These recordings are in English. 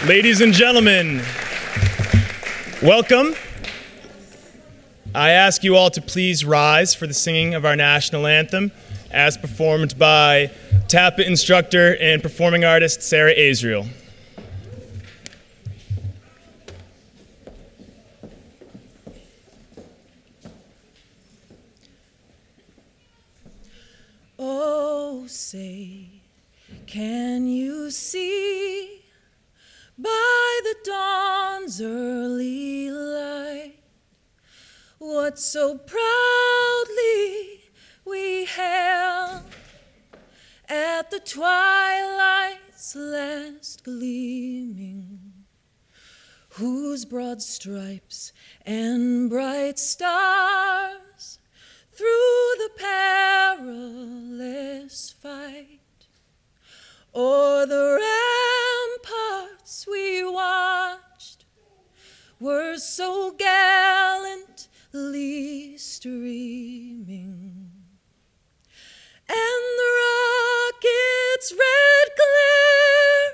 Ladies and gentlemen, welcome. I ask you all to please rise for the singing of our national anthem as performed by TAPA instructor and performing artist Sarah Azriel. Oh, say, can you see by the dawn's early light what so proudly we hailed at the twilight's last gleaming, whose broad stripes and bright stars through the perilous fight o'er the ramparts we watched were so gallantly streaming, and the rocket's red glare,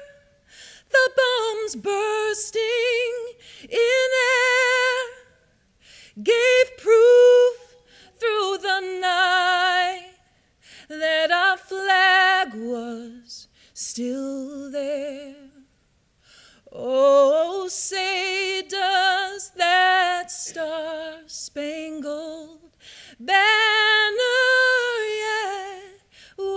the bombs bursting in air, gave proof through the night that our flag was still there. Oh, say does that star-spangled banner yet wave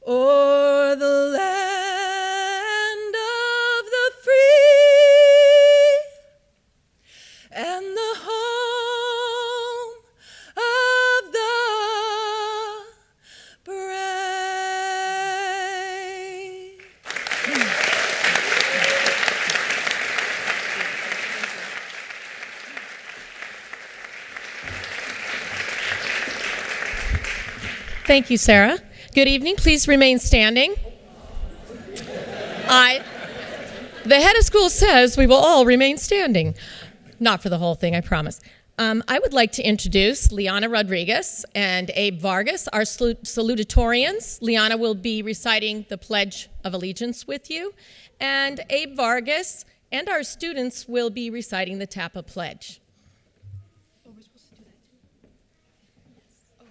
o'er the land of the free and the home of the brave. Thank you, Sarah. Good evening. Please remain standing. The head of school says we will all remain standing. Not for the whole thing, I promise. I would like to introduce Liana Rodriguez and Abe Vargas, our salutatorians. Liana will be reciting the Pledge of Allegiance with you, and Abe Vargas and our students will be reciting the TAPA Pledge. Oh, we're supposed to do that too? Oh.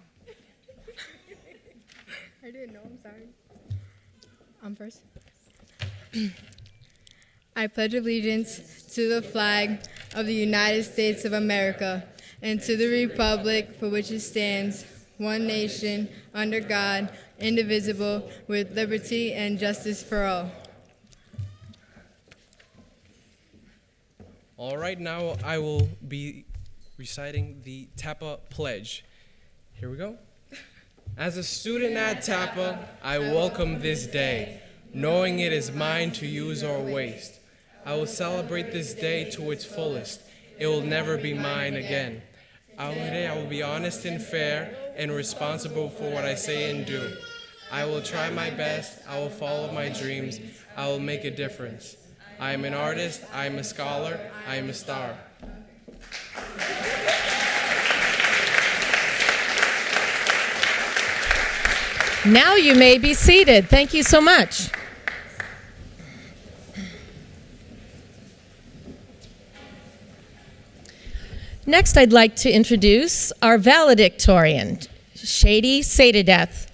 I didn't know, I'm sorry. I'm first. I pledge allegiance to the flag of the United States of America and to the republic for which it stands, one nation, under God, indivisible, with liberty and justice for all. All right, now I will be reciting the TAPA Pledge. Here we go. As a student at TAPA, I welcome this day, knowing it is mine to use or waste. I will celebrate this day to its fullest. It will never be mine again. Today I will be honest and fair and responsible for what I say and do. I will try my best. I will follow my dreams. I will make a difference. I am an artist. I am a scholar. I am a star. Now you may be seated. Thank you so much. Next, I'd like to introduce our valedictorian, Shady Sadadeth.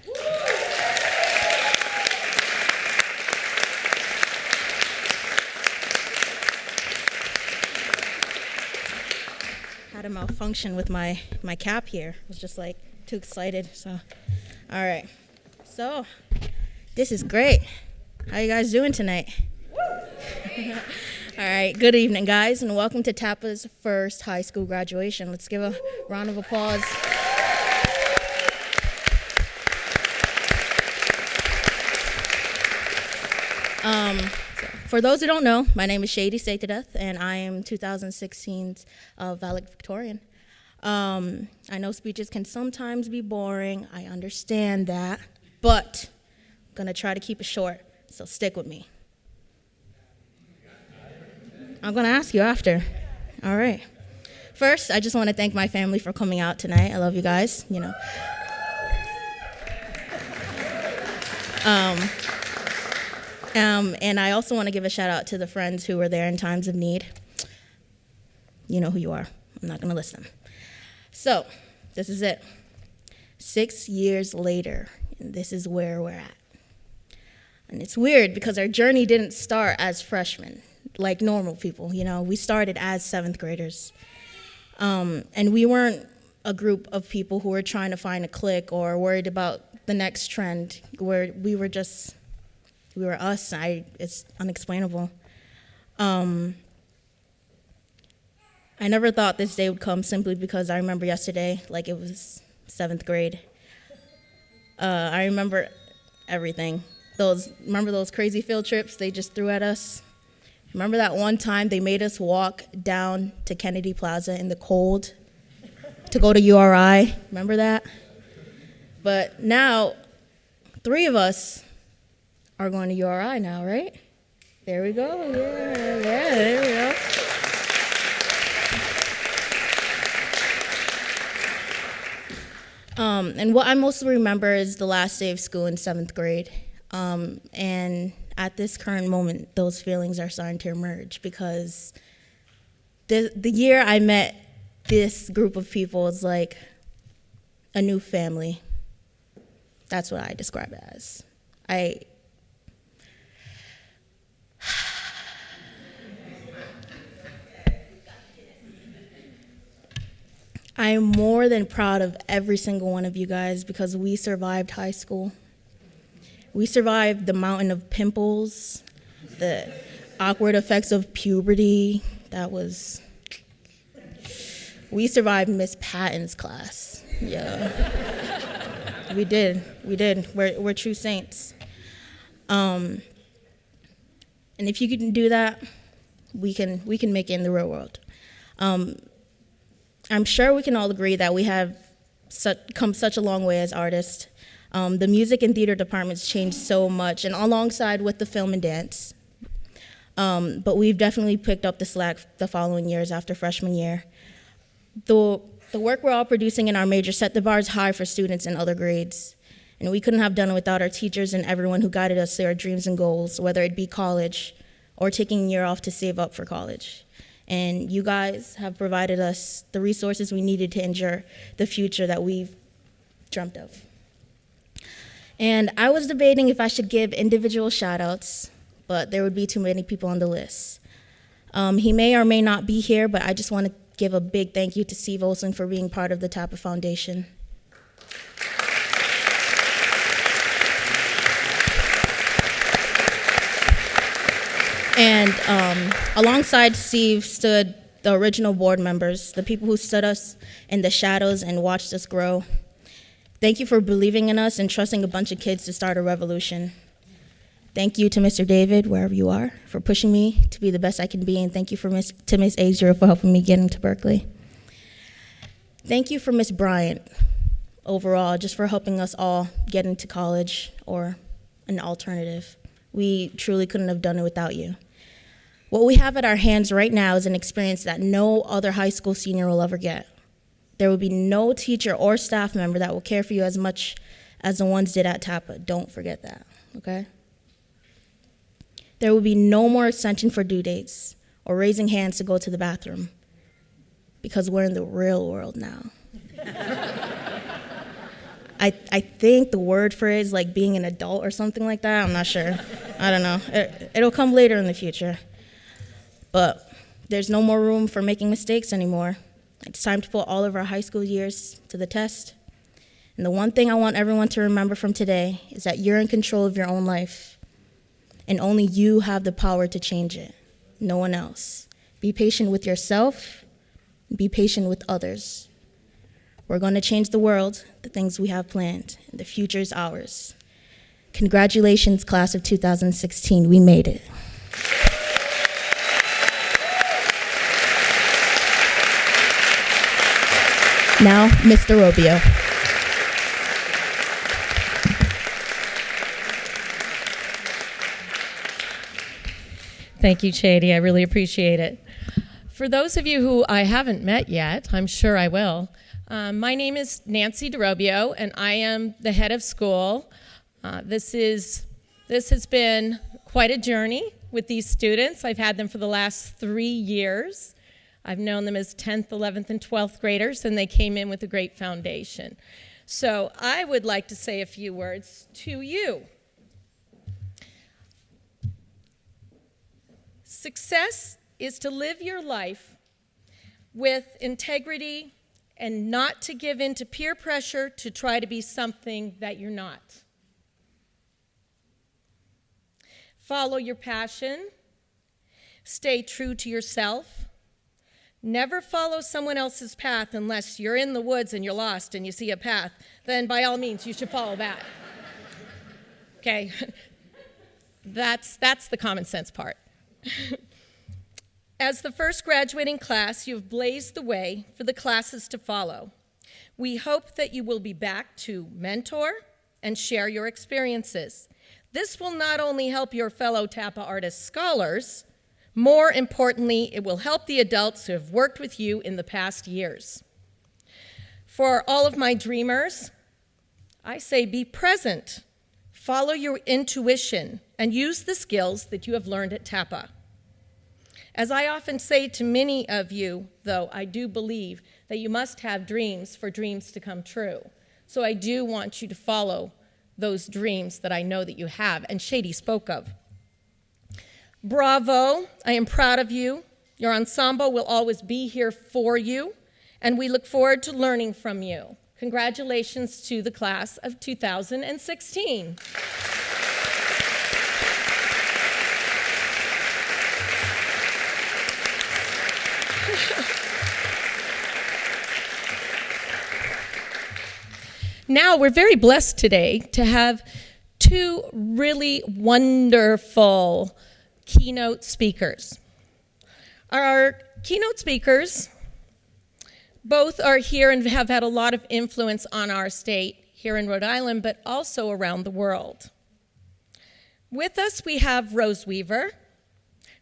Had a malfunction with my cap here. I was just like too excited. So, all right. So, this is great. How you guys doing tonight? All right, good evening, guys, and welcome to TAPA's first high school graduation. Let's give a round of applause. For those who don't know, my name is Shady Saitadeath, and I am 2016's valedictorian. I know speeches can sometimes be boring. I understand that, but I'm going to try to keep it short, so stick with me. I'm going to ask you after. All right. First, I just want to thank my family for coming out tonight. I love you guys, you know. And I also want to give a shout out to the friends who were there in times of need. You know who you are. I'm not going to list them. So, this is it. 6 years later, and this is where we're at. And it's weird because our journey didn't start as freshmen, like normal people, you know. We started as 7th graders. And we weren't a group of people who were trying to find a clique or worried about the next trend. We were us. It's unexplainable. I never thought this day would come simply because I remember yesterday like it was 7th grade. I remember everything. Remember those crazy field trips they just threw at us? Remember that one time they made us walk down to Kennedy Plaza in the cold to go to URI? Remember that? But now, 3 of us are going to URI now, right? There we go. Yeah, there we go. And what I mostly remember is the last day of school in 7th grade. And at this current moment, those feelings are starting to emerge because the year I met this group of people is like a new family. That's what I describe it as. I am more than proud of every single one of you guys because we survived high school. We survived the mountain of pimples, the awkward effects of puberty. We survived Miss Patton's class. Yeah. We did. We're true saints. And if you can do that, we can make it in the real world. I'm sure we can all agree that we have come such a long way as artists. The music and theater departments changed so much, and alongside with the film and dance. But we've definitely picked up the slack the following years after freshman year. The work we're all producing in our major set the bars high for students in other grades. And we couldn't have done it without our teachers and everyone who guided us to our dreams and goals, whether it be college or taking a year off to save up for college. And you guys have provided us the resources we needed to ensure the future that we've dreamt of. And I was debating if I should give individual shout-outs, but there would be too many people on the list. He may or may not be here, but I just want to give a big thank you to Steve Olson for being part of the TAPA Foundation. And alongside Steve stood the original board members, the people who stood us in the shadows and watched us grow. Thank you for believing in us and trusting a bunch of kids to start a revolution. Thank you to Mr. David, wherever you are, for pushing me to be the best I can be, and thank you to Miss Azra for helping me get into Berkeley. Thank you for Miss Bryant, overall, just for helping us all get into college or an alternative. We truly couldn't have done it without you. What we have at our hands right now is an experience that no other high school senior will ever get. There will be no teacher or staff member that will care for you as much as the ones did at TAPA. Don't forget that, okay? There will be no more extension for due dates or raising hands to go to the bathroom because we're in the real world now. I think the word for it is like being an adult or something like that. I'm not sure. I don't know. It'll come later in the future. But there's no more room for making mistakes anymore. It's time to put all of our high school years to the test. And the one thing I want everyone to remember from today is that you're in control of your own life. And only you have the power to change it, no one else. Be patient with yourself, be patient with others. We're going to change the world, the things we have planned, and the future is ours. Congratulations, class of 2016, we made it. Now, Mr. Robio. Thank you, Chady. I really appreciate it. For those of you who I haven't met yet, I'm sure I will, my name is Nancy DeRobio, and I am the head of school. This has been quite a journey with these students. I've had them for the last 3 years. I've known them as 10th, 11th, and 12th graders, and they came in with a great foundation. So I would like to say a few words to you. Success is to live your life with integrity and not to give in to peer pressure to try to be something that you're not. Follow your passion. Stay true to yourself. Never follow someone else's path unless you're in the woods and you're lost and you see a path. Then by all means, you should follow that. Okay? That's the common sense part. As the first graduating class, you have blazed the way for the classes to follow. We hope that you will be back to mentor and share your experiences. This will not only help your fellow TAPA artist scholars, more importantly, it will help the adults who have worked with you in the past years. For all of my dreamers, I say be present, follow your intuition, and use the skills that you have learned at TAPA. As I often say to many of you, though, I do believe that you must have dreams for dreams to come true. So I do want you to follow those dreams that I know that you have, and Chady spoke of. Bravo, I am proud of you. Your ensemble will always be here for you, and we look forward to learning from you. Congratulations to the class of 2016. Now, we're very blessed today to have two really wonderful keynote speakers. Our keynote speakers both are here and have had a lot of influence on our state here in Rhode Island, but also around the world. With us, we have Rose Weaver.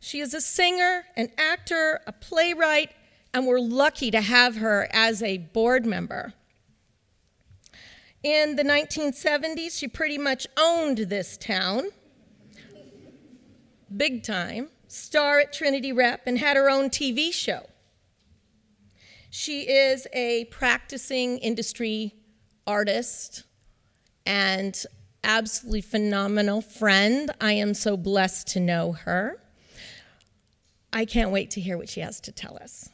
She is a singer, an actor, a playwright, and we're lucky to have her as a board member. In the 1970s, she pretty much owned this town, big time, star at Trinity Rep, and had her own TV show. She is a practicing industry artist and absolutely phenomenal friend. I am so blessed to know her. I can't wait to hear what she has to tell us.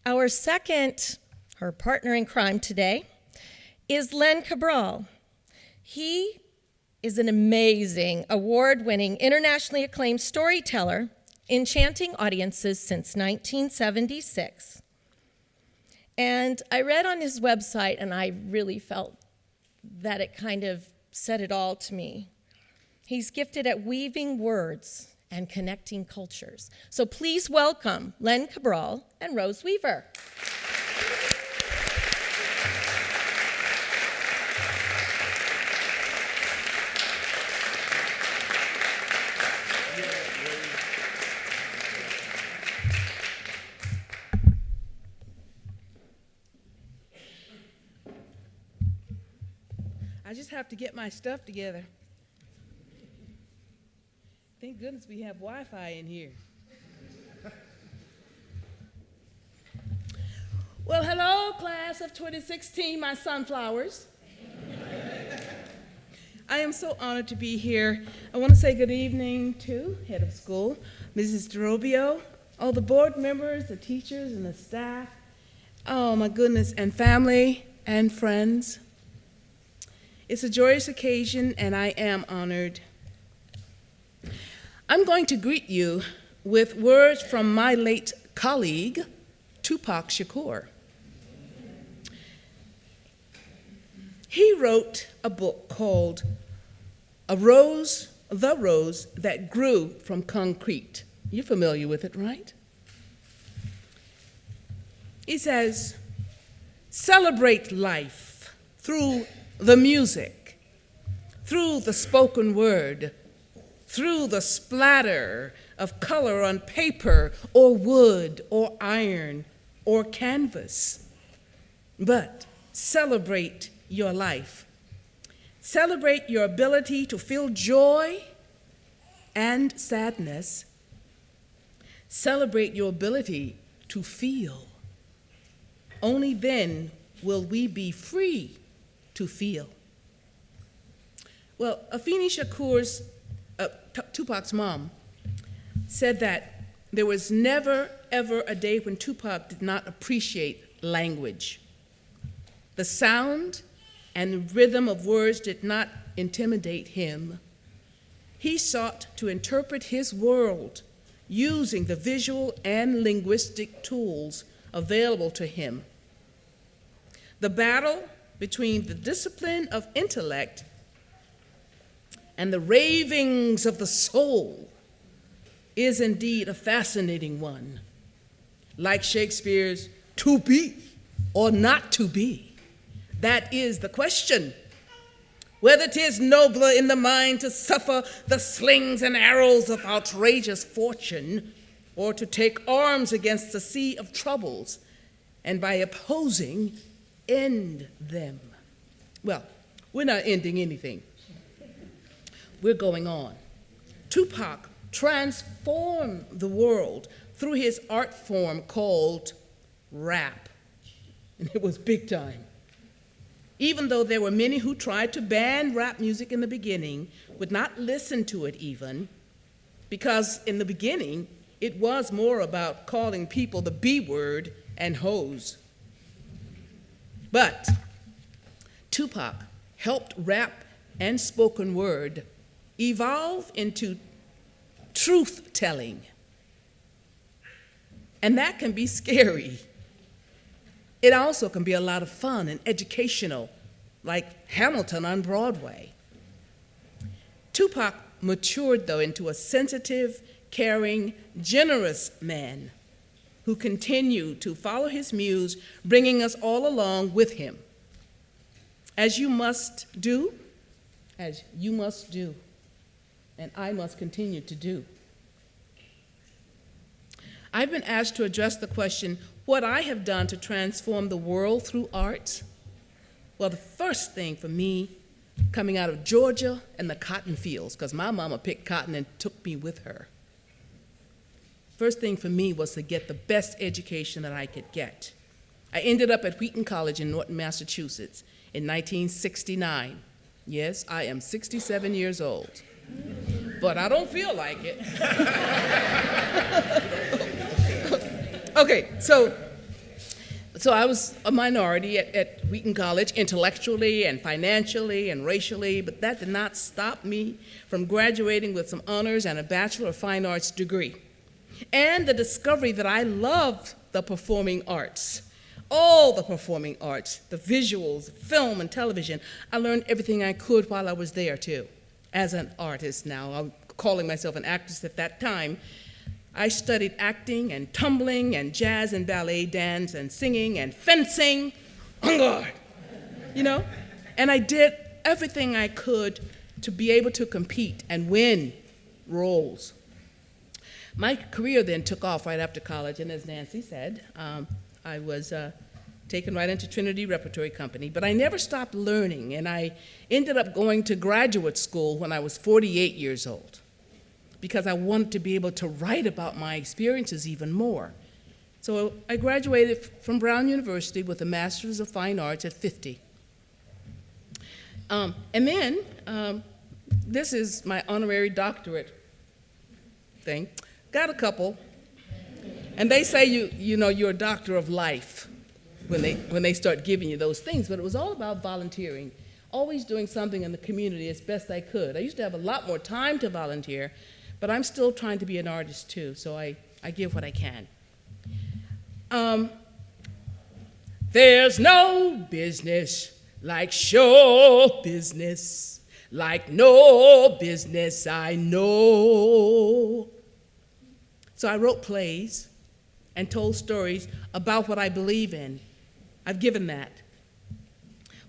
Our second, her partner in crime today, is Len Cabral. He is an amazing, award-winning, internationally acclaimed storyteller, enchanting audiences since 1976. And I read on his website, and I really felt that it kind of said it all to me. He's gifted at weaving words and connecting cultures. So please welcome Len Cabral and Rose Weaver. I just have to get my stuff together. Thank goodness we have Wi-Fi in here. Well, hello, class of 2016, my sunflowers. I am so honored to be here. I want to say good evening to head of school, Mrs. DeRobio, all the board members, the teachers, and the staff. Oh, my goodness, and family and friends. It's a joyous occasion, and I am honored. I'm going to greet you with words from my late colleague, Tupac Shakur. He wrote a book called A Rose the rose that grew from concrete. You're familiar with it, right? He says, celebrate life through the music, through the spoken word, through the splatter of color on paper or wood or iron or canvas. But celebrate your life. Celebrate your ability to feel joy and sadness. Celebrate your ability to feel. Only then will we be free to feel. Well, Afeni Shakur's, Tupac's mom, said that there was never, ever a day when Tupac did not appreciate language. The sound and the rhythm of words did not intimidate him. He sought to interpret his world using the visual and linguistic tools available to him. The battle between the discipline of intellect and the ravings of the soul is indeed a fascinating one. Like Shakespeare's to be or not to be, that is the question. Whether 'tis nobler in the mind to suffer the slings and arrows of outrageous fortune, or to take arms against the sea of troubles, and by opposing, end them. Well, we're not ending anything. We're going on. Tupac transformed the world through his art form called rap, and it was big time. Even though there were many who tried to ban rap music in the beginning, would not listen to it even, because in the beginning, it was more about calling people the B word and hoes. But Tupac helped rap and spoken word evolve into truth-telling. And that can be scary. It also can be a lot of fun and educational, like Hamilton on Broadway. Tupac matured, though, into a sensitive, caring, generous man who continued to follow his muse, bringing us all along with him. As you must do, and I must continue to do. I've been asked to address the question, what I have done to transform the world through art. Well, the first thing for me, coming out of Georgia and the cotton fields, because my mama picked cotton and took me with her. First thing for me was to get the best education that I could get. I ended up at Wheaton College in Norton, Massachusetts in 1969. Yes, I am 67 years old, but I don't feel like it. Okay, so I was a minority at Wheaton College, intellectually and financially and racially, but that did not stop me from graduating with some honors and a Bachelor of Fine Arts degree. And the discovery that I loved the performing arts, all the performing arts, the visuals, film and television. I learned everything I could while I was there too. As an artist now, I'm calling myself an actress at that time. I studied acting and tumbling and jazz and ballet dance and singing and fencing, on guard, and I did everything I could to be able to compete and win roles. My career then took off right after college, and as Nancy said, I was taken right into Trinity Repertory Company, but I never stopped learning, and I ended up going to graduate school when I was 48 years old, because I wanted to be able to write about my experiences even more. So I graduated from Brown University with a Master's of Fine Arts at 50. And then, this is my honorary doctorate thing. Got a couple, and they say you're a doctor of life when they start giving you those things, but it was all about volunteering, always doing something in the community as best I could. I used to have a lot more time to volunteer, but I'm still trying to be an artist too, so I give what I can. There's no business like show business, like no business I know. So I wrote plays and told stories about what I believe in. I've given that.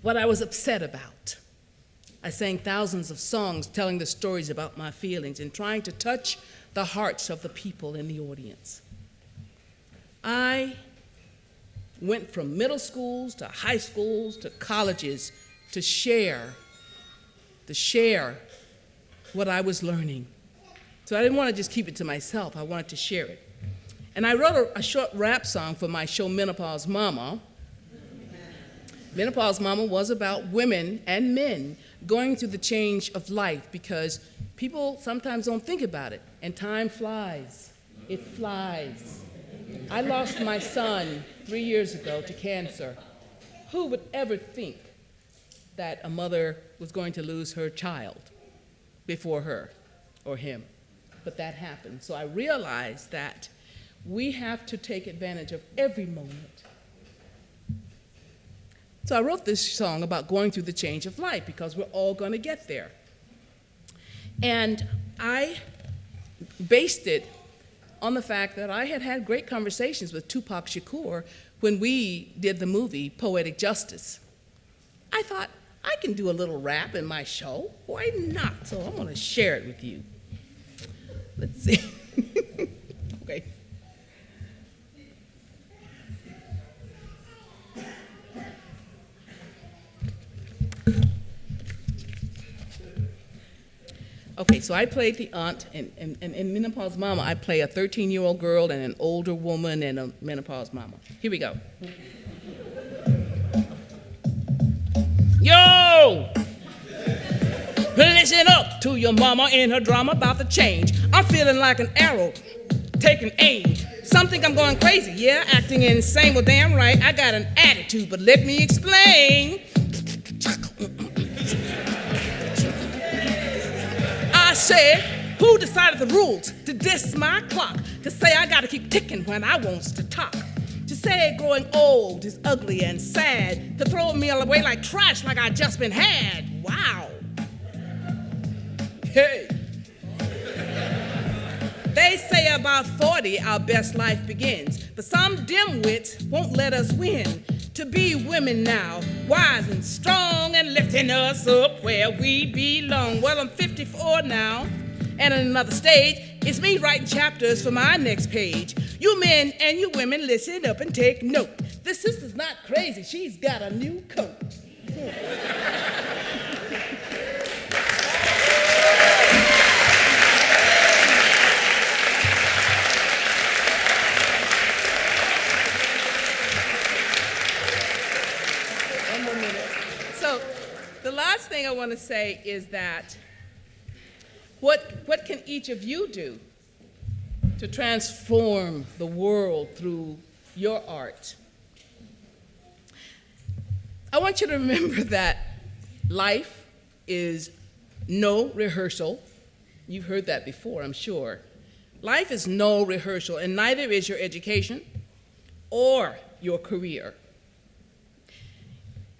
What I was upset about. I sang thousands of songs telling the stories about my feelings and trying to touch the hearts of the people in the audience. I went from middle schools to high schools to colleges to share what I was learning. So I didn't want to just keep it to myself, I wanted to share it. And I wrote a short rap song for my show Menopause Mama. Menopause Mama was about women and men going through the change of life because people sometimes don't think about it, and time flies. It flies. I lost my son 3 years ago to cancer. Who would ever think that a mother was going to lose her child before her or him? But that happened. So I realized that we have to take advantage of every moment. So I wrote this song about going through the change of life because we're all going to get there. And I based it on the fact that I had had great conversations with Tupac Shakur when we did the movie Poetic Justice. I thought, I can do a little rap in my show. Why not? So I'm going to share it with you. Let's see. Okay. Okay, so I played the aunt, and in Menopause Mama, I play a 13-year-old girl and an older woman and a menopause mama. Here we go. Yo! Listen up to your mama in her drama about the change. I'm feeling like an arrow taking aim. Some think I'm going crazy, yeah, acting insane. Well, damn right, I got an attitude, but let me explain. I said, who decided the rules to diss my clock? To say I gotta keep ticking when I wants to talk? To say growing old is ugly and sad? To throw me away like trash like I just been had? Wow. Hey. They say about 40 our best life begins, but some dimwits won't let us win. To be women now, wise and strong, and lifting us up where we belong. Well, I'm 54 now, and on another stage, it's me writing chapters for my next page. You men and you women, listen up and take note. This sister's not crazy, she's got a new coat. The last thing I want to say is that what can each of you do to transform the world through your art? I want you to remember that life is no rehearsal. You've heard that before, I'm sure. Life is no rehearsal, and neither is your education or your career.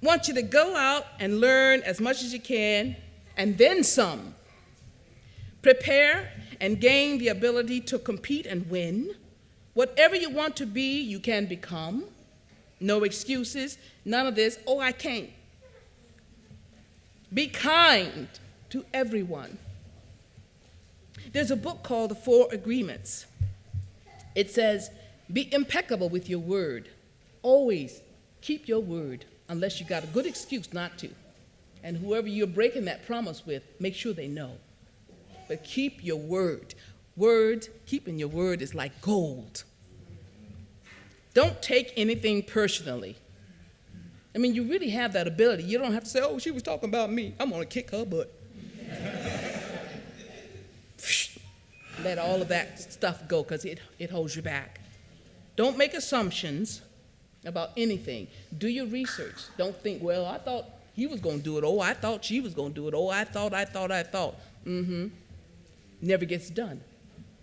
I want you to go out and learn as much as you can, and then some. Prepare and gain the ability to compete and win. Whatever you want to be, you can become. No excuses, none of this, oh, I can't. Be kind to everyone. There's a book called The 4 Agreements. It says, be impeccable with your word. Always keep your word, unless you got a good excuse not to. And whoever you're breaking that promise with, make sure they know. But keep your word. Keeping your word is like gold. Don't take anything personally. I mean, you really have that ability. You don't have to say, oh, she was talking about me. I'm gonna kick her butt. Let all of that stuff go, because it holds you back. Don't make assumptions about anything. Do your research. Don't think, well, I thought he was going to do it. Oh, I thought she was going to do it. Oh, I thought. Never gets done.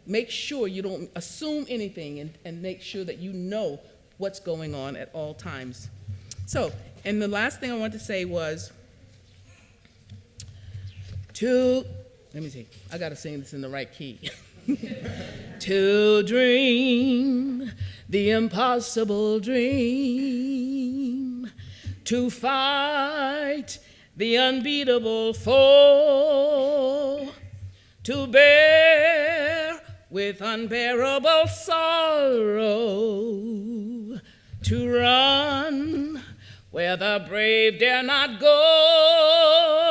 Make sure you don't assume anything, and make sure that you know what's going on at all times. So, and the last thing I want to say was, To, let me see, I gotta sing this in the right key. To dream the impossible dream, to fight the unbeatable foe, to bear with unbearable sorrow, to run where the brave dare not go,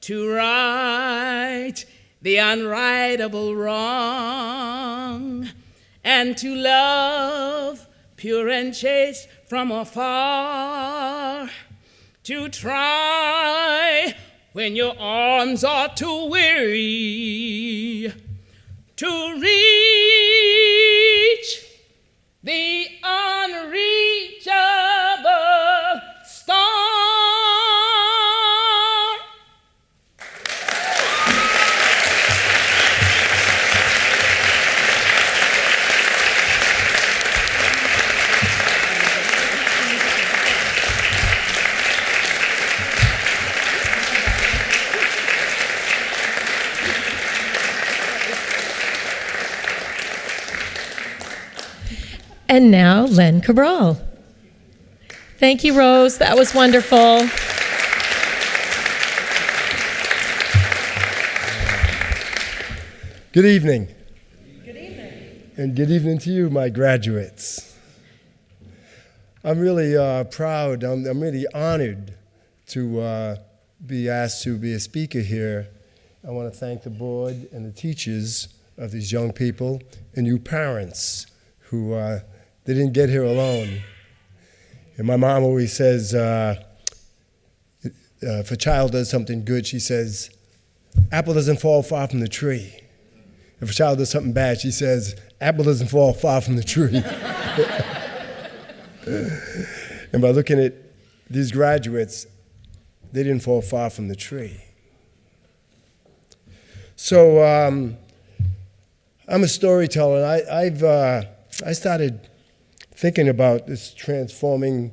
to right the unrightable wrong, and to love pure and chaste from afar, to try when your arms are too weary, to reach the unreachable star. And now, Len Cabral. Thank you, Rose. That was wonderful. Good evening. Good evening. And good evening to you, my graduates. I'm really proud, I'm really honored to be asked to be a speaker here. I want to thank the board and the teachers of these young people and you parents who they didn't get here alone. And my mom always says, if a child does something good, she says, apple doesn't fall far from the tree. If a child does something bad, she says, apple doesn't fall far from the tree. And by looking at these graduates, they didn't fall far from the tree. So I'm a storyteller. I started thinking about this transforming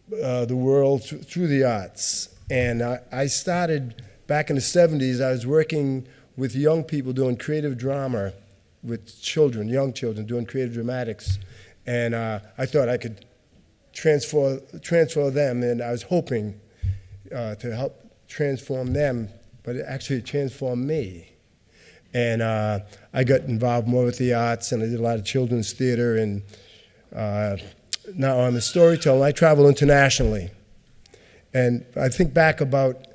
the world through the arts. And I started back in the 70s. I was working with young people doing creative drama with children, young children, doing creative dramatics. And I thought I could transfer them, and I was hoping to help transform them, but it actually transformed me. And I got involved more with the arts, and I did a lot of children's theater, and now I'm a storyteller. I travel internationally. And I think back about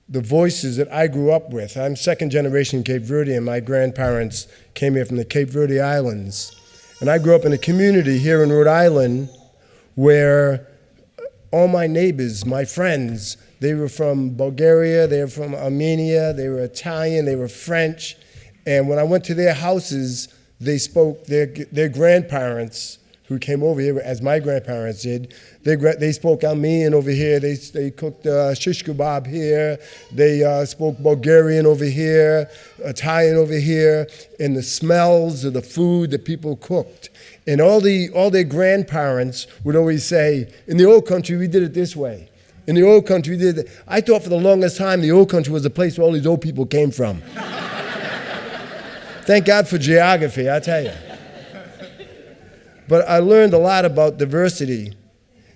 the voices that I grew up with. I'm second generation Cape Verdean. My grandparents came here from the Cape Verde Islands. And I grew up in a community here in Rhode Island where all my neighbors, my friends, they were from Bulgaria, they were from Armenia, they were Italian, they were French. And when I went to their houses, they spoke, their grandparents who came over here, as my grandparents did, they spoke Armenian over here, they cooked shish kebab here, they spoke Bulgarian over here, Italian over here, and the smells of the food that people cooked. And all their grandparents would always say, in the old country, we did it this way. In the old country, we did it. I thought for the longest time the old country was the place where all these old people came from. Thank God for geography, I tell you. But I learned a lot about diversity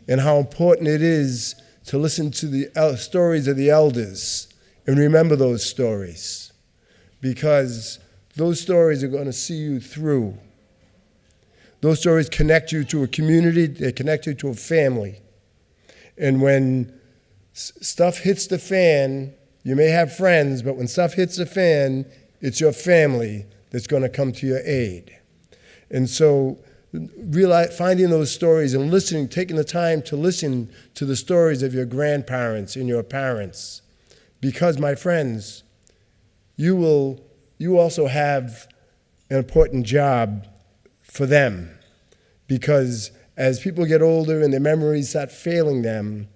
and how important it is to listen to the stories of the elders and remember those stories, because those stories are going to see you through. Those stories connect you to a community, they connect you to a family. And when stuff hits the fan, you may have friends, but when stuff hits the fan, it's your family that's going to come to your aid. And so finding those stories and listening, taking the time to listen to the stories of your grandparents and your parents. Because, my friends, you also have an important job for them. Because as people get older and their memories start failing them,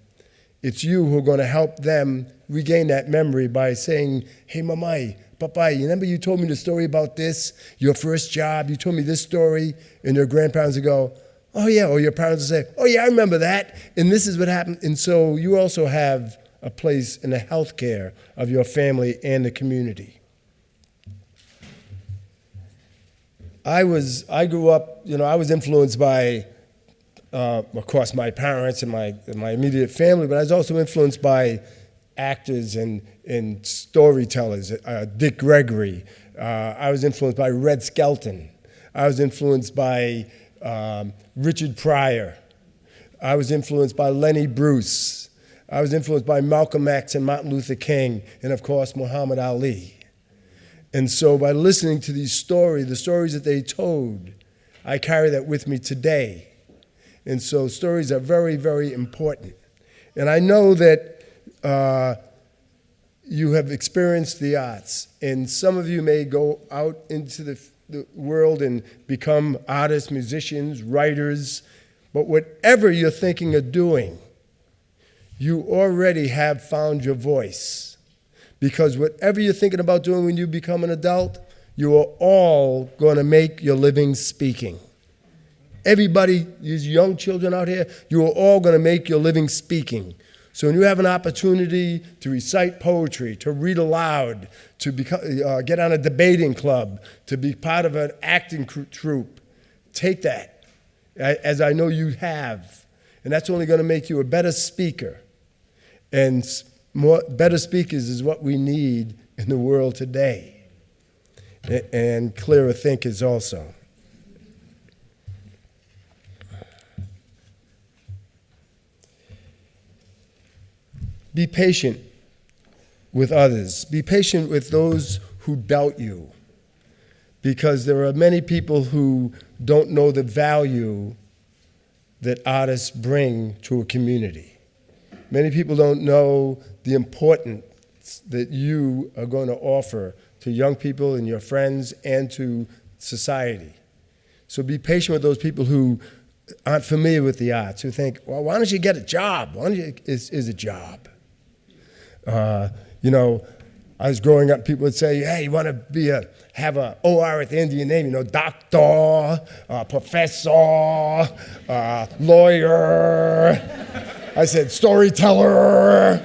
it's you who are going to help them regain that memory by saying, hey, Mamai, Papa, you remember you told me the story about this, your first job, you told me this story, and your grandparents would go, oh yeah, or your parents would say, oh yeah, I remember that, and this is what happened. And so you also have a place in the health care of your family and the community. I grew up, I was influenced by, of course, my parents and my immediate family, but I was also influenced by actors and storytellers, Dick Gregory. I was influenced by Red Skelton. I was influenced by Richard Pryor. I was influenced by Lenny Bruce. I was influenced by Malcolm X and Martin Luther King, and of course, Muhammad Ali. And so by listening to these stories, the stories that they told, I carry that with me today. And so stories are very, very important. And I know that you have experienced the arts, and some of you may go out into the world and become artists, musicians, writers, but whatever you're thinking of doing, you already have found your voice. Because whatever you're thinking about doing when you become an adult, you are all going to make your living speaking. Everybody, these young children out here, you are all going to make your living speaking. So when you have an opportunity to recite poetry, to read aloud, to get on a debating club, to be part of an acting troupe, take that, as I know you have. And that's only going to make you a better speaker. And better speakers is what we need in the world today. And clearer thinkers also. Be patient with others. Be patient with those who doubt you. Because there are many people who don't know the value that artists bring to a community. Many people don't know the importance that you are going to offer to young people and your friends and to society. So be patient with those people who aren't familiar with the arts, who think, well, why don't you get a job? Why don't you, is a job? I was growing up, people would say, hey, you want to have a OR at the end of your name, doctor, professor, lawyer. I said, storyteller.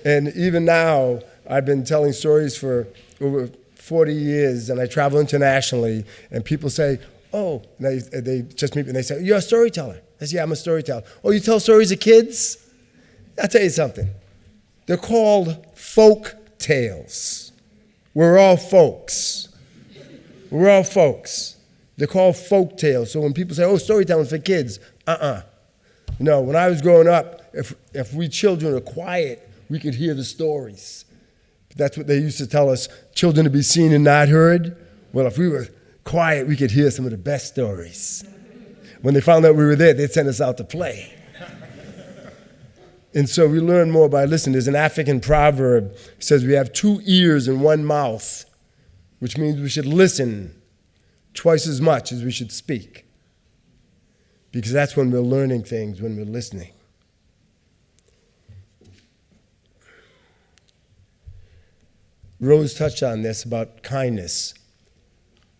And even now, I've been telling stories for over 40 years, and I travel internationally, and people say, oh, they just meet me, and they say, you're a storyteller. I say, yeah, I'm a storyteller. Oh, you tell stories to kids? I'll tell you something. They're called folk tales. We're all folks. We're all folks. They're called folk tales. So when people say, oh, storytelling for kids, No, when I was growing up, if we children are quiet, we could hear the stories. That's what they used to tell us, children to be seen and not heard. Well, if we were quiet, we could hear some of the best stories. When they found out we were there, they'd send us out to play. And so we learn more by listening. There's an African proverb that says we have 2 ears and 1 mouth, which means we should listen twice as much as we should speak. Because that's when we're learning things, when we're listening. Rose touched on this about kindness.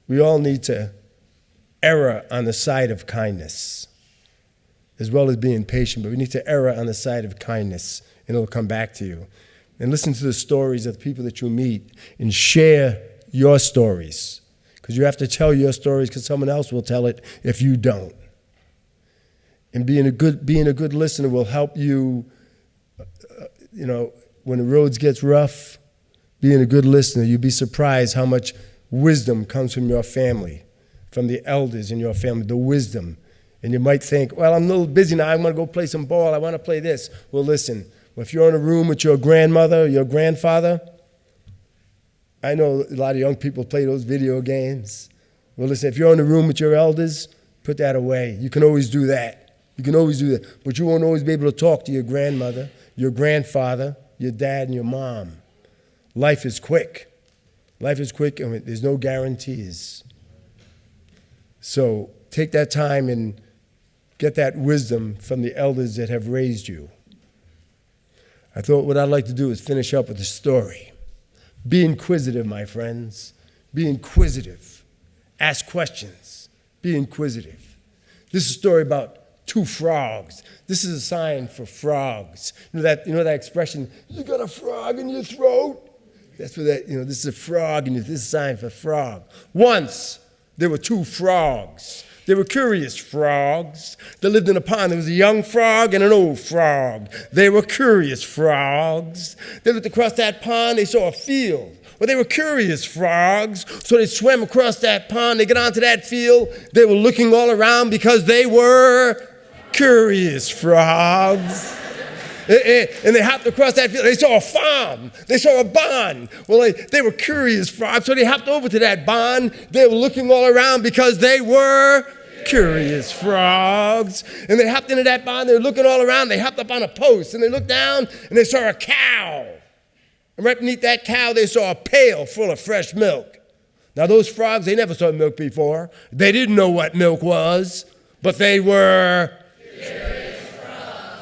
We all need to err on the side of kindness, as well as being patient, but we need to err on the side of kindness, and it'll come back to you. And listen to the stories of the people that you meet, and share your stories, because you have to tell your stories, because someone else will tell it if you don't. And being a good listener will help you, when the roads gets rough, being a good listener, you'd be surprised how much wisdom comes from your family, from the elders in your family, the wisdom. And you might think, well, I'm a little busy now, I want to go play some ball, I want to play this. Well, listen, if you're in a room with your grandmother or your grandfather, I know a lot of young people play those video games. Well, listen, if you're in a room with your elders, put that away. You can always do that. You can always do that. But you won't always be able to talk to your grandmother, your grandfather, your dad, and your mom. Life is quick. Life is quick, and there's no guarantees. So take that time and get that wisdom from the elders that have raised you. I thought what I'd like to do is finish up with a story. Be inquisitive, my friends. Be inquisitive. Ask questions. Be inquisitive. This is a story about two frogs. This is a sign for frogs. You know that expression, you got a frog in your throat? That's what that, this is a frog, and this is a sign for frog. Once, there were two frogs. They were curious frogs. They lived in a pond. There was a young frog and an old frog. They were curious frogs. They looked across that pond. They saw a field. Well, they were curious frogs, so they swam across that pond. They got onto that field. They were looking all around because they were curious frogs. And they hopped across that field. They saw a farm. They saw a barn. Well, they were curious frogs, so they hopped over to that barn. They were looking all around because they were curious frogs. And they hopped into that barn. They were looking all around. They hopped up on a post, and they looked down, and they saw a cow. And right beneath that cow, they saw a pail full of fresh milk. Now, those frogs, they never saw milk before. They didn't know what milk was, but they were curious.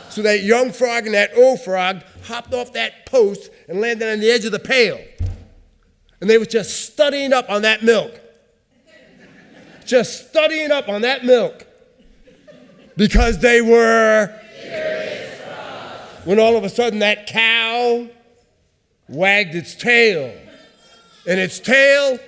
So that young frog and that old frog hopped off that post and landed on the edge of the pail. And they were just studying up on that milk. Just studying up on that milk. Because they were curious frogs. When all of a sudden that cow wagged its tail. And its tail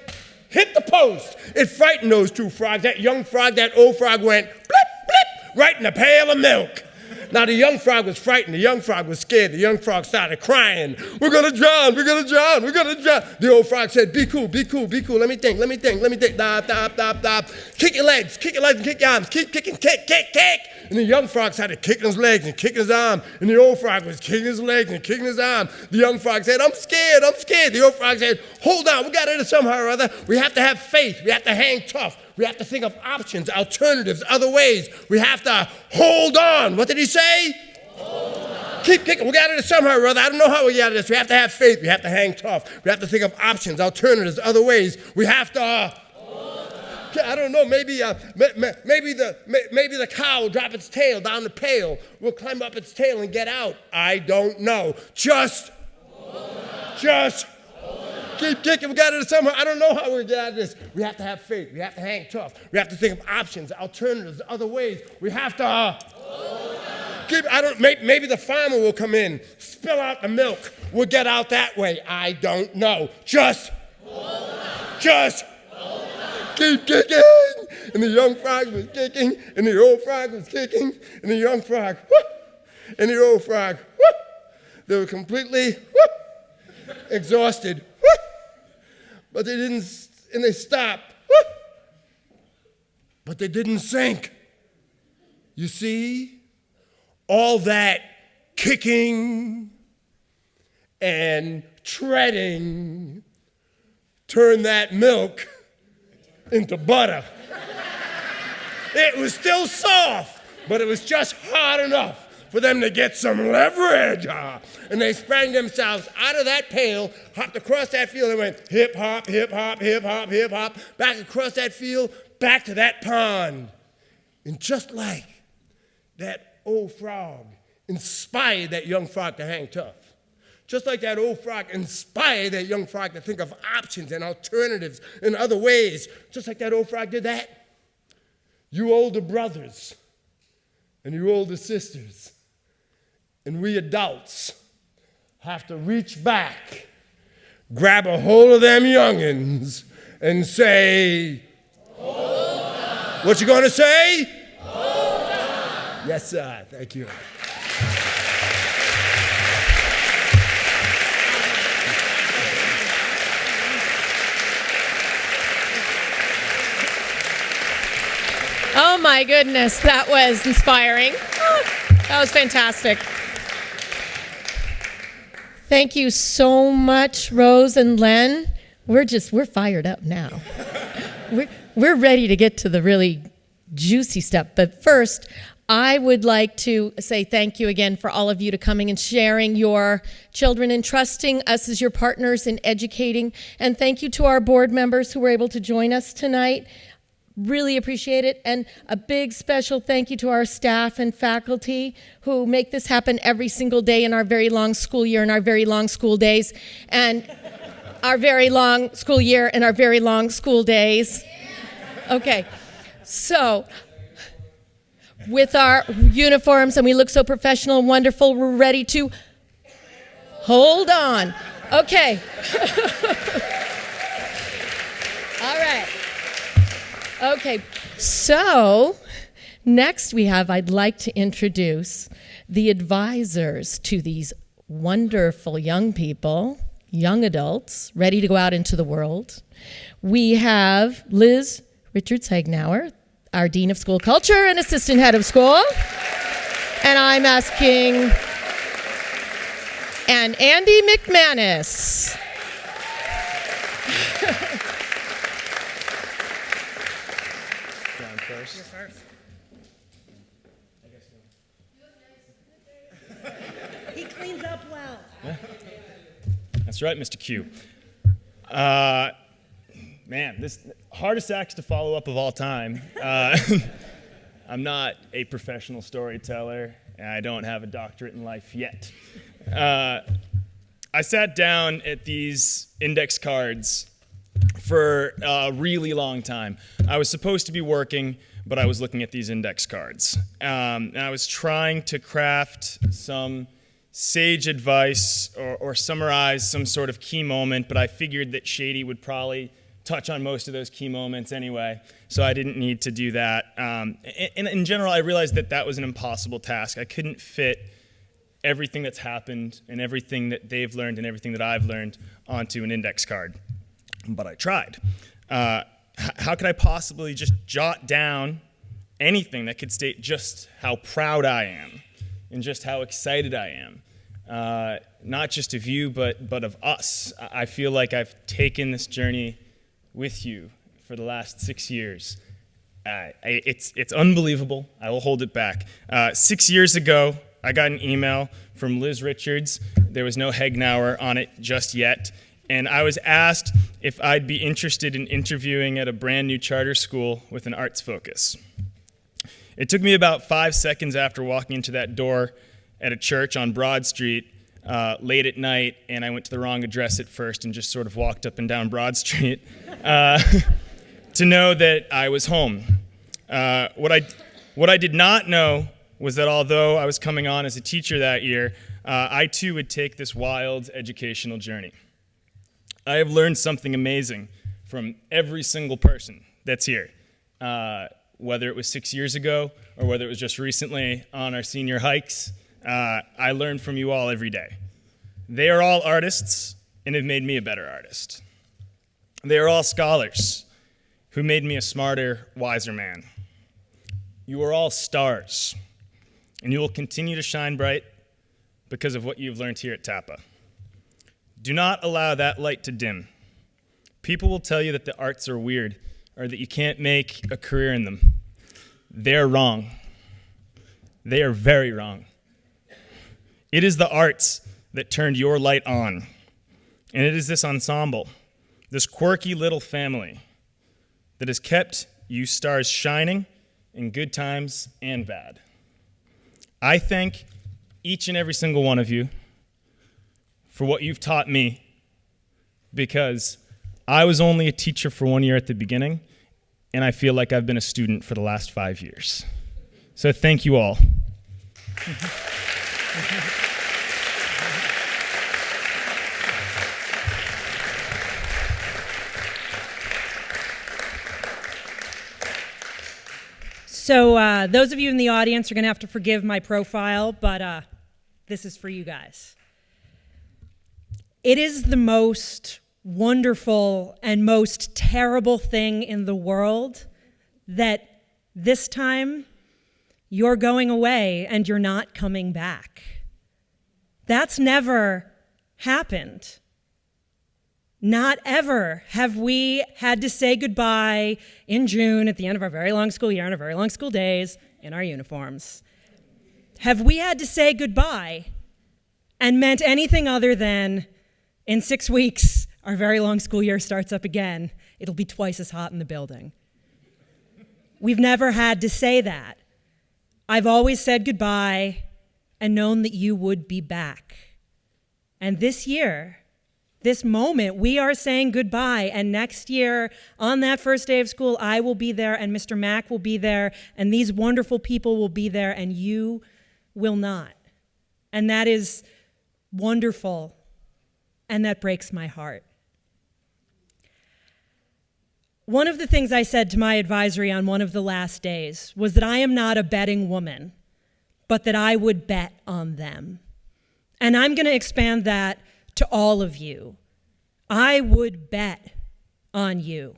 hit the post. It frightened those two frogs. That young frog, that old frog went blip, blip, right in a pail of milk. Now, the young frog was frightened. The young frog was scared. The young frog started crying. We're going to drown. We're going to drown. We're going to drown. The old frog said, be cool, be cool, be cool. Let me think, let me think, let me think. Dop, dop, dop, dop. Kick your legs and kick your arms. Keep kicking, kick, kick, kick. And the young frog started kicking his legs and kicking his arm. And the old frog was kicking his legs and kicking his arm. The young frog said, I'm scared, I'm scared. The old frog said, hold on, we got to do it somehow or other. We have to have faith. We have to hang tough. We have to think of options, alternatives, other ways. We have to hold on. What did he say? Hold on. Keep kicking. We got to do it somehow or other. I don't know how we got to do this. We have to have faith. We have to hang tough. We have to think of options, alternatives, other ways. We have to hold on. I don't know. Maybe the cow will drop its tail down the pail. We'll climb up its tail and get out. I don't know. Just hold on. Just keep kicking. We got to do it somehow. I don't know how we get out of this. We have to have faith. We have to hang tough. We have to think of options, alternatives, other ways. We have to maybe the farmer will come in, spill out the milk. We'll get out that way. I don't know. Just keep kicking. And the young frog was kicking, and the old frog was kicking, and the young frog, whoop, and the old frog, whoop. They were completely exhausted. But they didn't, and they stopped. But they didn't sink. You see, all that kicking and treading turned that milk into butter. It was still soft, but it was just hard enough for them to get some leverage. And they sprang themselves out of that pail, hopped across that field, and went hip hop, hip hop, hip hop, hip hop, back across that field, back to that pond. And just like that old frog inspired that young frog to hang tough, just like that old frog inspired that young frog to think of options and alternatives and other ways, just like that old frog did that, you older brothers and you older sisters and we adults have to reach back, grab a hold of them youngins, and say, hold on. What you gonna say? Hold on. Yes, sir. Thank you. Oh my goodness, that was inspiring. That was fantastic. Thank you so much, Rose and Len. We're fired up now. We're ready to get to the really juicy stuff. But first, I would like to say thank you again for all of you to coming and sharing your children and trusting us as your partners in educating. And thank you to our board members who were able to join us tonight. Really appreciate it. And a big special thank you to our staff and faculty who make this happen every single day in our very long school year and our very long school days and our very long school year and our very long school days. Okay, so with our uniforms, and we look so professional and wonderful. We're ready to hold on. Okay. All right. Okay. So next I'd like to introduce the advisors to these wonderful young people, young adults, ready to go out into the world. We have Liz Richards-Hagnauer, our Dean of School Culture and Assistant Head of School. And I'm asking, and Andy McManus. John first. You're first. He cleans up well. That's right, Mr. Q. Man, this hardest acts to follow up of all time. I'm not a professional storyteller, and I don't have a doctorate in life yet. I sat down at these index cards for a really long time. I was supposed to be working, but I was looking at these index cards. And I was trying to craft some sage advice or summarize some sort of key moment, but I figured that Shady would probably touch on most of those key moments anyway, so I didn't need to do that. And in general, I realized that that was an impossible task. I couldn't fit everything that's happened and everything that they've learned and everything that I've learned onto an index card, but I tried. How could I possibly just jot down anything that could state just how proud I am and just how excited I am? Not just of you, but of us. I feel like I've taken this journey with you for the last 6 years. It's unbelievable. I will hold it back. 6 years ago, I got an email from Liz Richards. There was no Hagnauer on it just yet. And I was asked if I'd be interested in interviewing at a brand new charter school with an arts focus. It took me about 5 seconds after walking into that door at a church on Broad Street late at night, and I went to the wrong address at first and just sort of walked up and down Broad Street to know that I was home. What I did not know was that although I was coming on as a teacher that year, I too would take this wild educational journey. I have learned something amazing from every single person that's here, whether it was 6 years ago or whether it was just recently on our senior hikes. I learn from you all every day. They are all artists and have made me a better artist. They are all scholars who made me a smarter, wiser man. You are all stars, and you will continue to shine bright because of what you've learned here at TAPA. Do not allow that light to dim. People will tell you that the arts are weird or that you can't make a career in them. They're wrong. They are very wrong. It is the arts that turned your light on. And it is this ensemble, this quirky little family, that has kept you stars shining in good times and bad. I thank each and every single one of you for what you've taught me, because I was only a teacher for 1 year at the beginning, and I feel like I've been a student for the last 5 years. So thank you all. So those of you in the audience are going to have to forgive my profile, but this is for you guys. It is the most wonderful and most terrible thing in the world that this time you're going away and you're not coming back. That's never happened. Not ever have we had to say goodbye in June at the end of our very long school year and our very long school days in our uniforms. Have we had to say goodbye and meant anything other than in 6 weeks, our very long school year starts up again. It'll be twice as hot in the building. We've never had to say that. I've always said goodbye and known that you would be back. And this year, this moment, we are saying goodbye. And next year, on that first day of school, I will be there, and Mr. Mack will be there, and these wonderful people will be there, and you will not. And that is wonderful, and that breaks my heart. One of the things I said to my advisory on one of the last days was that I am not a betting woman, but that I would bet on them. And I'm going to expand that to all of you. I would bet on you.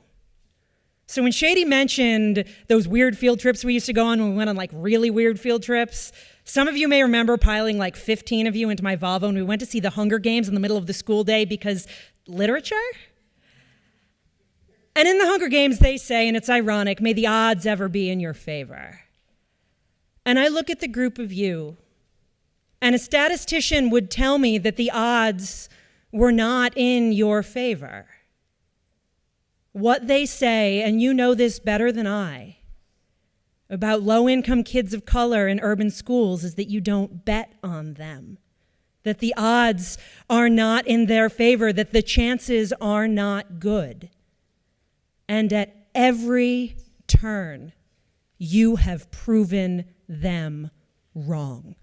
So when Shady mentioned those weird field trips we used to go on when we went on like really weird field trips, some of you may remember piling like 15 of you into my Volvo and we went to see the Hunger Games in the middle of the school day because literature? And in the Hunger Games they say, and it's ironic, may the odds ever be in your favor. And I look at the group of you, and a statistician would tell me that the odds were not in your favor. What they say, and you know this better than I, about low-income kids of color in urban schools is that you don't bet on them, that the odds are not in their favor, that the chances are not good. And at every turn, you have proven them wrong.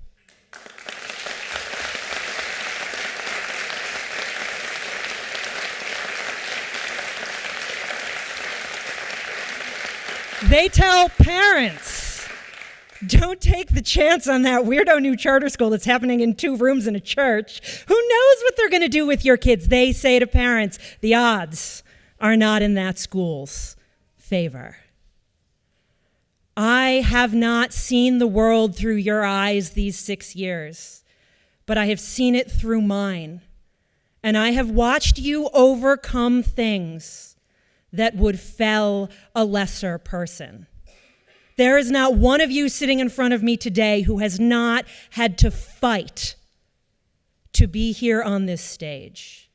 They tell parents, don't take the chance on that weirdo new charter school that's happening in 2 rooms in a church. Who knows what they're going to do with your kids? They say to parents, the odds are not in that school's favor. I have not seen the world through your eyes these 6 years, but I have seen it through mine. And I have watched you overcome things that would fell a lesser person. There is not one of you sitting in front of me today who has not had to fight to be here on this stage.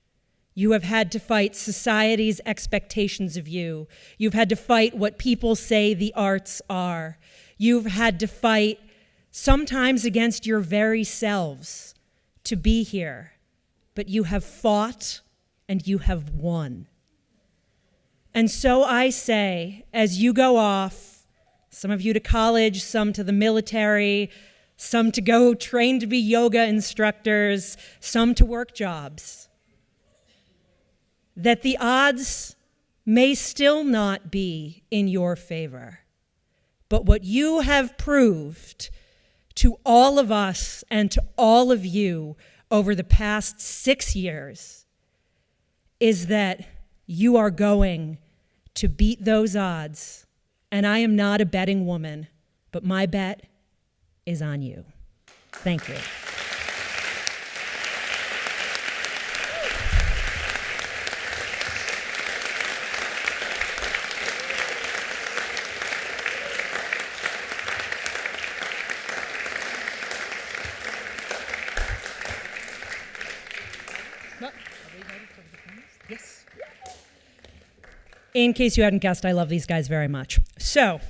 You have had to fight society's expectations of you. You've had to fight what people say the arts are. You've had to fight sometimes against your very selves to be here. But you have fought and you have won. And so I say, as you go off, some of you to college, some to the military, some to go train to be yoga instructors, some to work jobs, that the odds may still not be in your favor. But what you have proved to all of us and to all of you over the past 6 years is that you are going to beat those odds. And I am not a betting woman, but my bet is on you. Thank you. Yes. In case you hadn't guessed, I love these guys very much. So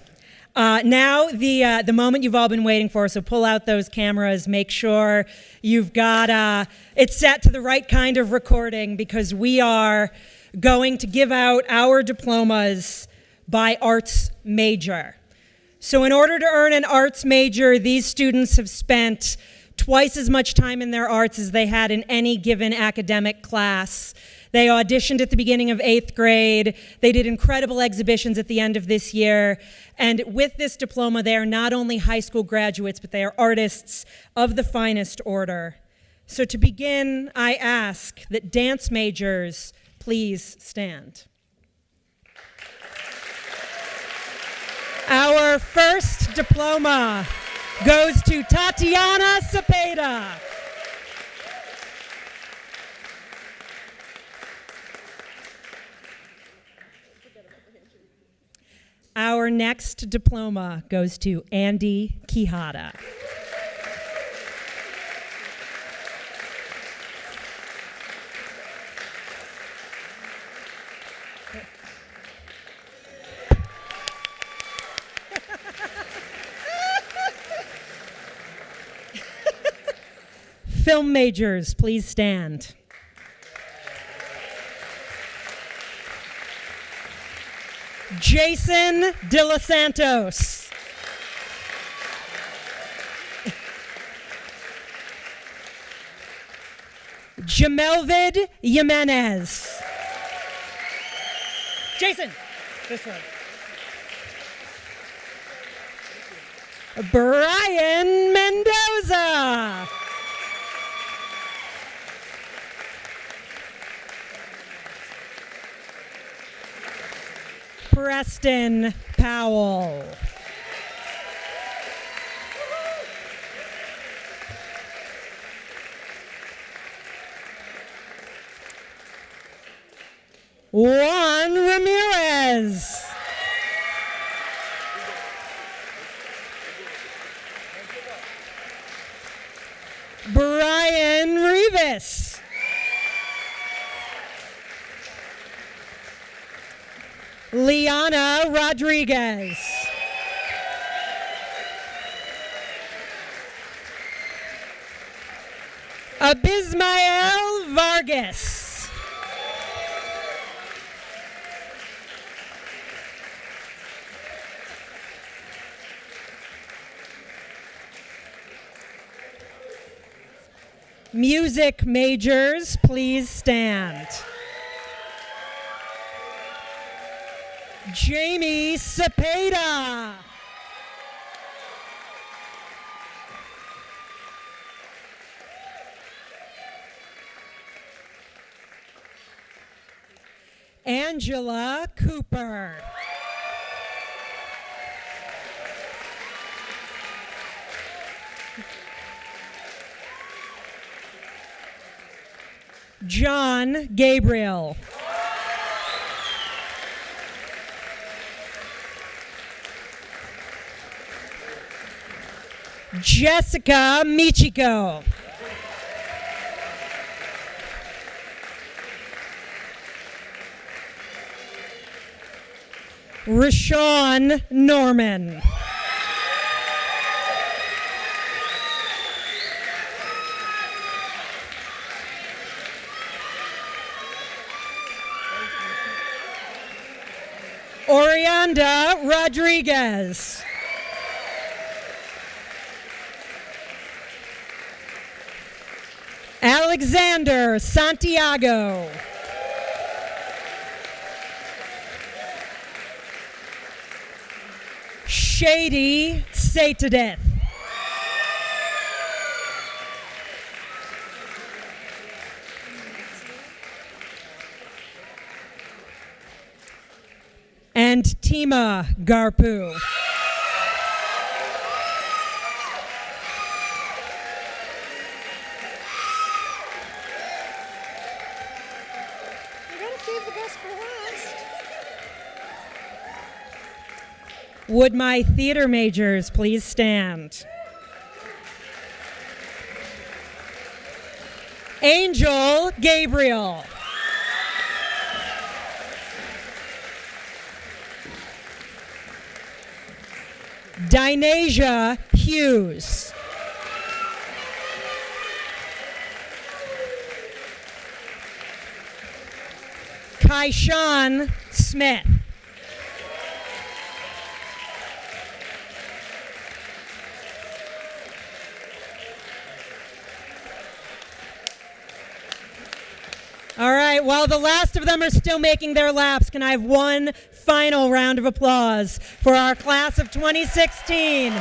now the moment you've all been waiting for, so pull out those cameras, make sure you've got it set to the right kind of recording because we are going to give out our diplomas by arts major. So in order to earn an arts major, these students have spent twice as much time in their arts as they had in any given academic class. They auditioned at the beginning of 8th grade. They did incredible exhibitions at the end of this year. And with this diploma, they are not only high school graduates, but they are artists of the finest order. So to begin, I ask that dance majors please stand. Our first diploma goes to Tatiana Cepeda. Our next diploma goes to Andy Quijada. Film majors, please stand. Jason De Los Santos. Jamelvid Jimenez. Jason, this way. Brian Mendoza. Preston Powell. Juan Ramirez. Brian Rivas. Liana Rodriguez. Abismael Vargas. Music majors, please stand. Jamie Cepeda. Angela Cooper. John Gabriel. Jessica Michiko. Rashawn Norman. Orianda Rodriguez. Alexander Santiago. Shady Satadeth. And Tima Garpu. Would my theater majors please stand? Angel Gabriel. Dinasia Hughes. Kaishan Smith. All right, while the last of them are still making their laps, can I have one final round of applause for our class of 2016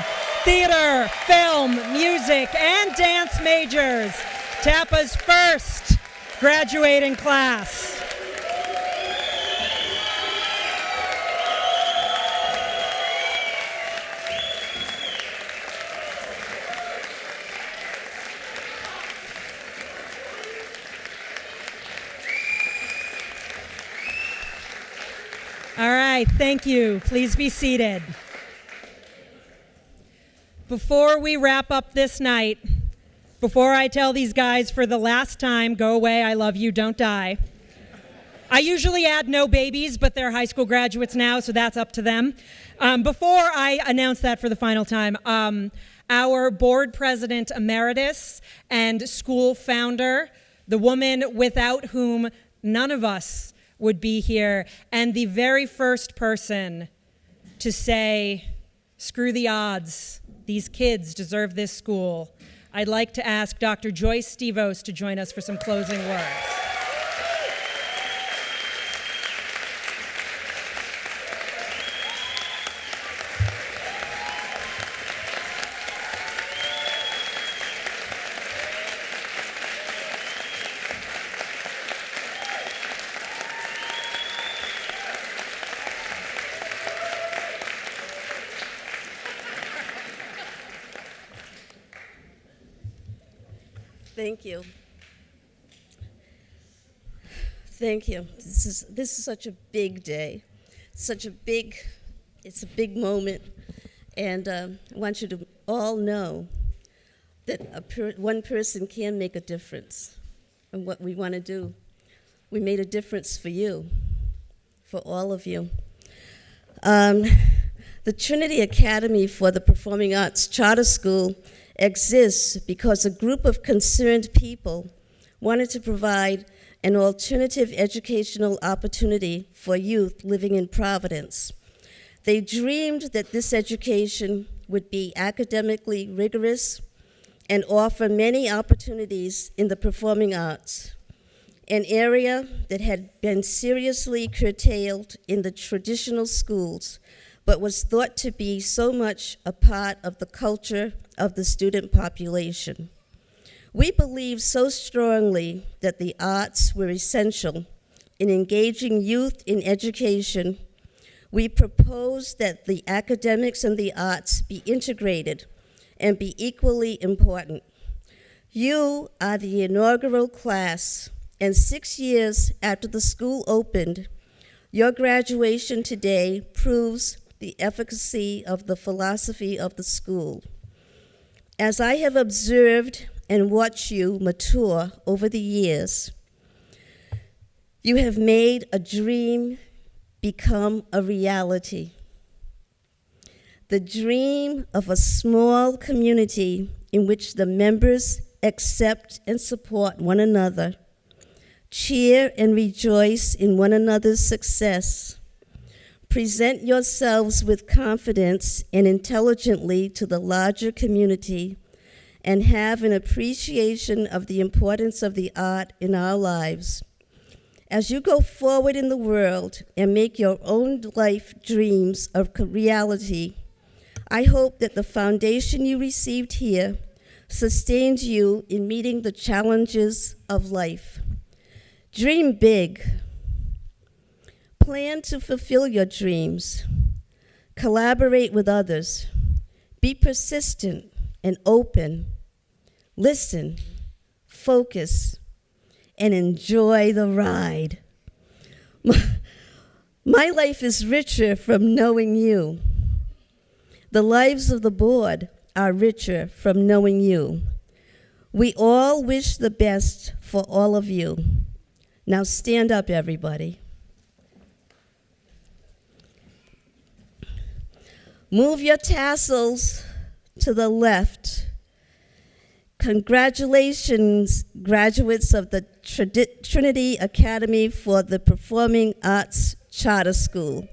theater, film, music, and dance majors, TAPA's first graduating class. All right, thank you. Please be seated. Before we wrap up this night, before I tell these guys for the last time, go away, I love you, don't die. I usually add no babies, but they're high school graduates now, so that's up to them. Before I announce that for the final time, our board president emeritus and school founder, the woman without whom none of us would be here, and the very first person to say, screw the odds, these kids deserve this school, I'd like to ask Dr. Joyce Stevos to join us for some closing words. Thank you. Thank you. This is such a big day. It's a big moment. And I want you to all know that one person can make a difference in what we want to do. We made a difference for you, for all of you. The Trinity Academy for the Performing Arts Charter School exists because a group of concerned people wanted to provide an alternative educational opportunity for youth living in Providence. They dreamed that this education would be academically rigorous and offer many opportunities in the performing arts, an area that had been seriously curtailed in the traditional schools, but was thought to be so much a part of the culture of the student population. We believe so strongly that the arts were essential in engaging youth in education. We propose that the academics and the arts be integrated and be equally important. You are the inaugural class, and 6 years after the school opened, your graduation today proves the efficacy of the philosophy of the school. As I have observed and watched you mature over the years, you have made a dream become a reality. The dream of a small community in which the members accept and support one another, cheer and rejoice in one another's success. Present yourselves with confidence and intelligently to the larger community, and have an appreciation of the importance of the art in our lives. As you go forward in the world and make your own life dreams a reality, I hope that the foundation you received here sustains you in meeting the challenges of life. Dream big. Plan to fulfill your dreams. Collaborate with others. Be persistent and open. Listen, focus, and enjoy the ride. My life is richer from knowing you. The lives of the board are richer from knowing you. We all wish the best for all of you. Now stand up, everybody. Move your tassels to the left. Congratulations, graduates of the Trinity Academy for the Performing Arts Charter School.